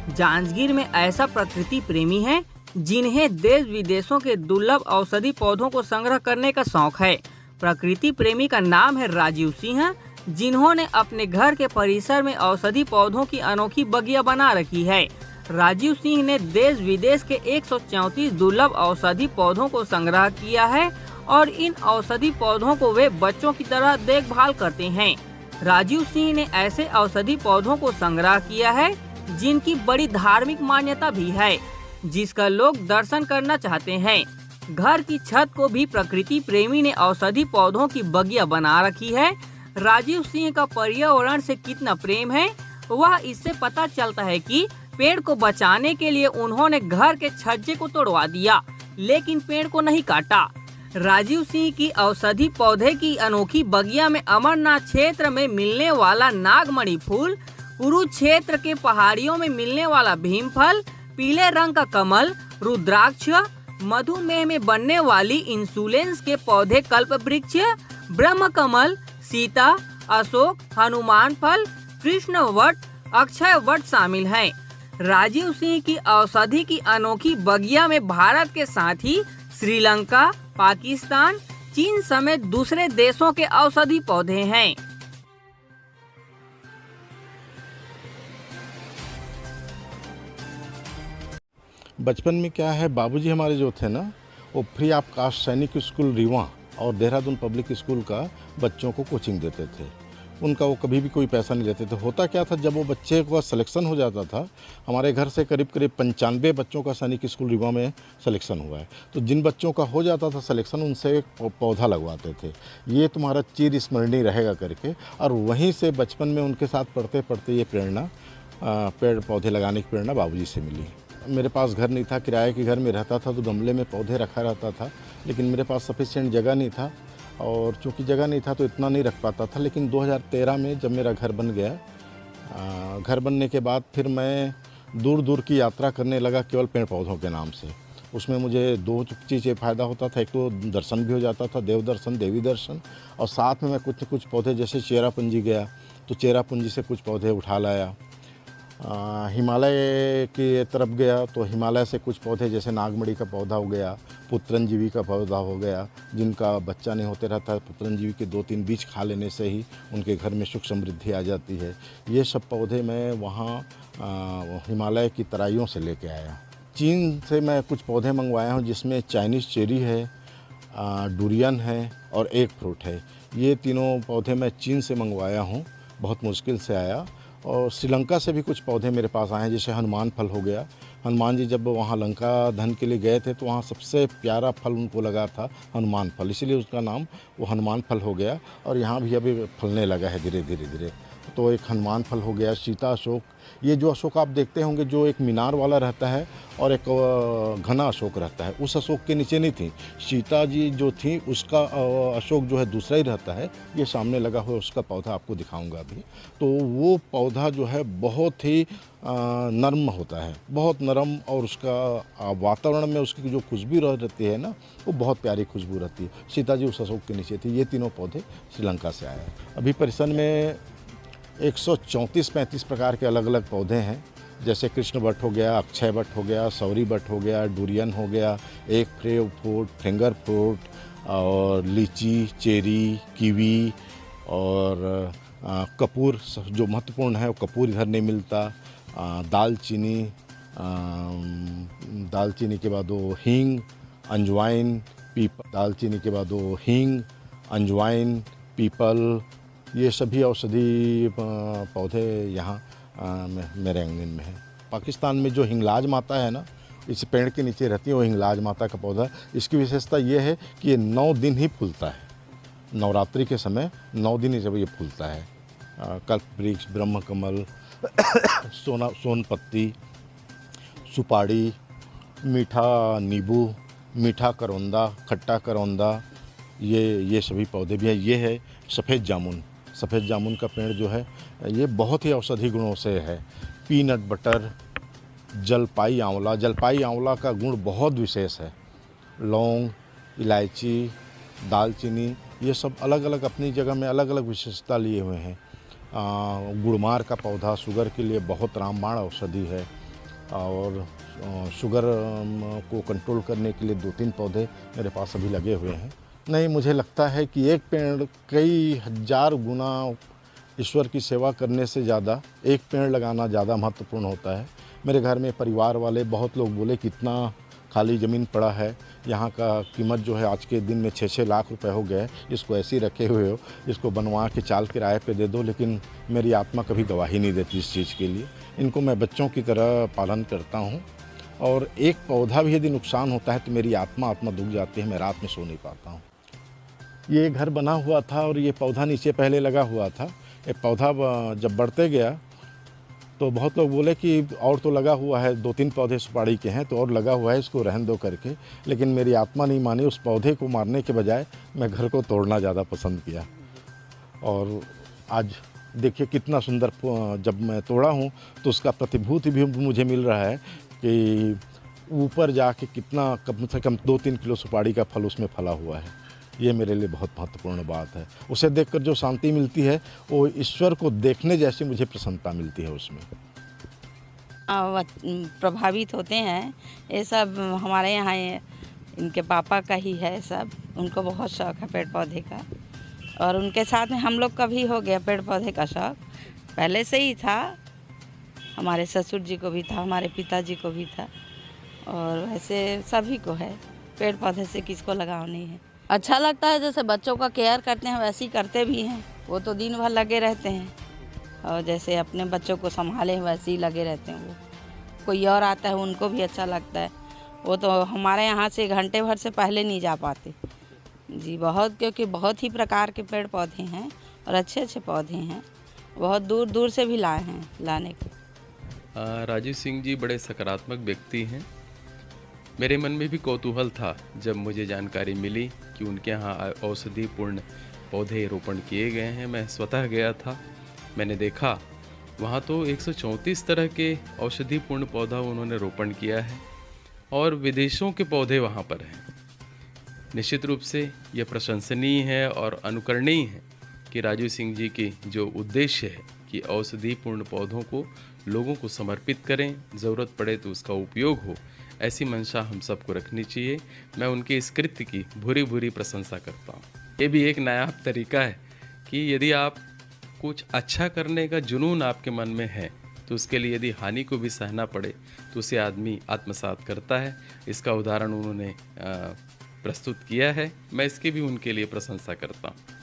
जांजगीर में ऐसा प्रकृति प्रेमी है जिन्हें देश विदेशों के दुर्लभ औषधि पौधों को संग्रह करने का शौक है। प्रकृति प्रेमी का नाम है राजीव सिंह, जिन्होंने अपने घर के परिसर में औषधि पौधों की अनोखी बगिया बना रखी है। राजीव सिंह ने देश विदेश के 134 दुर्लभ औषधि पौधों को संग्रह किया है और इन औषधि पौधों को वे बच्चों की तरह देखभाल करते हैं। राजीव सिंह ने ऐसे औषधि पौधों को संग्रह किया है जिनकी बड़ी धार्मिक मान्यता भी है, जिसका लोग दर्शन करना चाहते हैं। घर की छत को भी प्रकृति प्रेमी ने औषधि पौधों की बगिया बना रखी है। राजीव सिंह का पर्यावरण से कितना प्रेम है वह इससे पता चलता है कि पेड़ को बचाने के लिए उन्होंने घर के छज्जे को तोड़वा दिया, लेकिन पेड़ को नहीं काटा। राजीव सिंह की औषधि पौधे की अनोखी बगिया में अमरनाथ क्षेत्र में मिलने वाला नागमणि फूल, कुरुक्षेत्र के पहाड़ियों में मिलने वाला भीमफल, पीले रंग का कमल, रुद्राक्ष, मधुमेह में बनने वाली इंसुलेंस के पौधे कल्प वृक्ष, ब्रह्म कमल, सीता, अशोक, हनुमान फल, कृष्ण वट, अक्षय वट शामिल हैं। राजीव सिंह की औषधि की अनोखी बगिया में भारत के साथ ही श्रीलंका, पाकिस्तान, चीन समेत दूसरे देशों के औषधि पौधे हैं। बचपन में क्या है, बाबूजी हमारे जो थे ना, वो फ्री ऑफ कास्ट सैनिक स्कूल रीवा और देहरादून पब्लिक स्कूल का बच्चों को कोचिंग देते थे। उनका वो कभी भी कोई पैसा नहीं लेते थे। होता क्या था, जब वो बच्चे का सिलेक्शन हो जाता था, हमारे घर से करीब 95 बच्चों का सैनिक स्कूल रीवा में सिलेक्शन हुआ है, तो जिन बच्चों का हो जाता था सिलेक्शन, उनसे एक पौधा लगवाते थे, ये तुम्हारा चिर स्मरणीय रहेगा करके। और वहीं से बचपन में उनके साथ पढ़ते पढ़ते ये प्रेरणा, पेड़ पौधे लगाने की प्रेरणा बाबूजी से मिली। मेरे पास घर नहीं था, किराए के घर में रहता था, तो गमले में पौधे रखा रहता था, लेकिन मेरे पास सफिशिएंट जगह नहीं था, और चूँकि जगह नहीं था तो इतना नहीं रख पाता था। लेकिन 2013 में जब मेरा घर बन गया, घर बनने के बाद फिर मैं दूर दूर की यात्रा करने लगा केवल पेड़ पौधों के नाम से। उसमें मुझे दो चीज़ें फ़ायदा होता था, एक तो दर्शन भी हो जाता था, देव दर्शन, देवी दर्शन, और साथ में मैं कुछ पौधे, जैसे चेरापूंजी गया तो चेरापूंजी से कुछ पौधे उठा लाया। हिमालय की तरफ गया तो हिमालय से कुछ पौधे, जैसे नागमणि का पौधा हो गया, पुत्रंजीवी का पौधा हो गया, जिनका बच्चा नहीं होते रहता है, पुत्रंजीवी के 2-3 बीज खा लेने से ही उनके घर में सुख समृद्धि आ जाती है। ये सब पौधे मैं वहाँ हिमालय की तराइयों से लेके आया। चीन से मैं कुछ पौधे मंगवाया हूँ, जिसमें चाइनीज़ चेरी है, डुरियन है और एग फ्रूट है। ये तीनों पौधे मैं चीन से मंगवाया हूँ, बहुत मुश्किल से आया। और श्रीलंका से भी कुछ पौधे मेरे पास आए हैं, जैसे हनुमान फल हो गया। हनुमान जी जब वहाँ लंका दहन के लिए गए थे तो वहाँ सबसे प्यारा फल उनको लगा था हनुमान फल, इसीलिए उसका नाम वो हनुमान फल हो गया। और यहाँ भी अभी फलने लगा है धीरे धीरे। तो एक हनुमान फल हो गया, सीता अशोक, ये जो अशोक आप देखते होंगे, जो एक मीनार वाला रहता है और एक घना अशोक रहता है, उस अशोक के नीचे नहीं थी सीता जी जो थी, उसका अशोक जो है दूसरा ही रहता है। ये सामने लगा हुआ उसका पौधा आपको दिखाऊंगा अभी। तो वो पौधा जो है बहुत ही नर्म होता है, बहुत नरम, और उसका वातावरण में उसकी जो खुशबू रहती है ना, वो बहुत प्यारी खुशबू रहती है। सीता जी उस अशोक के नीचे थी। ये तीनों पौधे श्रीलंका से आए हैं। अभी परिसर में 134-35 प्रकार के अलग अलग पौधे हैं, जैसे कृष्ण वट हो गया, अक्षय वट हो गया, सौरी वट हो गया, डुरियन हो गया, एक फ्रूट, फिंगर फ्रूट, और लीची, चेरी, कीवी, और कपूर जो महत्वपूर्ण है, वो कपूर इधर नहीं मिलता। दालचीनी के बाद वो हींग, अजवाइन, पीपल। दालचीनी के बाद वो हींग, अजवाइन, पीपल, ये सभी औषधि पौधे यहाँ मेरे आंगन में है। पाकिस्तान में जो हिंगलाज माता है ना, इस पेड़ के नीचे रहती है, वो हिंगलाज माता का पौधा। इसकी विशेषता ये है कि ये 9 दिन ही फूलता है। नवरात्रि के समय 9 दिन ही जब ये फूलता है। कल्प वृक्ष, ब्रह्म कमल, सोनपत्ती, सुपाड़ी, मीठा नींबू, मीठा करौंदा, खट्टा करौंदा, ये सभी पौधे भी हैं। ये है सफ़ेद जामुन। सफ़ेद जामुन का पेड़ जो है, ये बहुत ही औषधि गुणों से है। पीनट बटर, जलपाई आंवला। जलपाई आंवला का गुण बहुत विशेष है। लौंग, इलायची, दालचीनी, ये सब अलग अलग अपनी जगह में अलग अलग विशेषता लिए हुए हैं। गुड़मार का पौधा शुगर के लिए बहुत रामबाण औषधि है। और शुगर को कंट्रोल करने के लिए 2-3 पौधे मेरे पास अभी लगे हुए हैं। नहीं, मुझे लगता है कि एक पेड़ कई हज़ार गुना ईश्वर की सेवा करने से ज़्यादा एक पेड़ लगाना ज़्यादा महत्वपूर्ण होता है। मेरे घर में परिवार वाले बहुत लोग बोले कितना खाली ज़मीन पड़ा है, यहाँ का कीमत जो है आज के दिन में 6-6 लाख रुपए हो गए, इसको ऐसे ही रखे हुए हो, इसको बनवा के चाल किराए पे दे दो। लेकिन मेरी आत्मा कभी गवाही नहीं देती इस चीज़ के लिए। इनको मैं बच्चों की तरह पालन करता हूँ और एक पौधा भी यदि नुकसान होता है तो मेरी आत्मा दुख जाती है, मैं रात में सो नहीं पाता हूँ। ये घर बना हुआ था और ये पौधा नीचे पहले लगा हुआ था। ये पौधा जब बढ़ते गया तो बहुत लोग बोले कि और तो लगा हुआ है, 2-3 पौधे सुपारी के हैं तो और लगा हुआ है, इसको रहने दो करके। लेकिन मेरी आत्मा नहीं मानी, उस पौधे को मारने के बजाय मैं घर को तोड़ना ज़्यादा पसंद किया। और आज देखिए कितना सुंदर, जब मैं तोड़ा हूँ तो उसका प्रतिभूति भी मुझे मिल रहा है कि ऊपर जाके कितना कम से कम 2-3 किलो सुपारी का फल उसमें फला हुआ है। ये मेरे लिए बहुत महत्वपूर्ण बात है। उसे देखकर जो शांति मिलती है वो ईश्वर को देखने जैसी मुझे प्रसन्नता मिलती है उसमें। प्रभावित होते हैं ये सब हमारे यहाँ, इनके पापा का ही है सब। उनको बहुत शौक़ है पेड़ पौधे का और उनके साथ में हम लोग का भी हो गया पेड़ पौधे का शौक़। पहले से ही था, हमारे ससुर जी को भी था, हमारे पिताजी को भी था और वैसे सभी को है। पेड़ पौधे से किसको लगाव नहीं है। अच्छा लगता है, जैसे बच्चों का केयर करते हैं वैसे ही करते भी हैं। वो तो दिन भर लगे रहते हैं और जैसे अपने बच्चों को संभाले वैसे ही लगे रहते हैं। वो कोई और आता है उनको भी अच्छा लगता है। वो तो हमारे यहाँ से घंटे भर से पहले नहीं जा पाते जी, बहुत, क्योंकि बहुत ही प्रकार के पेड़ पौधे हैं और अच्छे अच्छे पौधे हैं। बहुत दूर दूर से भी लाए हैं लाने के। राजीव सिंह जी बड़े सकारात्मक व्यक्ति हैं। मेरे मन में भी कौतूहल था जब मुझे जानकारी मिली कि उनके यहाँ औषधिपूर्ण पौधे रोपण किए गए हैं। मैं स्वतः गया था, मैंने देखा वहाँ तो 134 तरह के औषधिपूर्ण पौधा उन्होंने रोपण किया है और विदेशों के पौधे वहाँ पर हैं। निश्चित रूप से यह प्रशंसनीय है और अनुकरणीय है कि राजीव सिंह जी की जो उद्देश्य है कि औषधिपूर्ण पौधों को लोगों को समर्पित करें, ज़रूरत पड़े तो उसका उपयोग हो, ऐसी मंशा हम सबको रखनी चाहिए। मैं उनके इस कृत्य की भूरी भूरी प्रशंसा करता हूँ। ये भी एक नायाब तरीका है कि यदि आप कुछ अच्छा करने का जुनून आपके मन में है तो उसके लिए यदि हानि को भी सहना पड़े तो उसे आदमी आत्मसात करता है। इसका उदाहरण उन्होंने प्रस्तुत किया है। मैं इसकी भी उनके लिए प्रशंसा करता हूँ।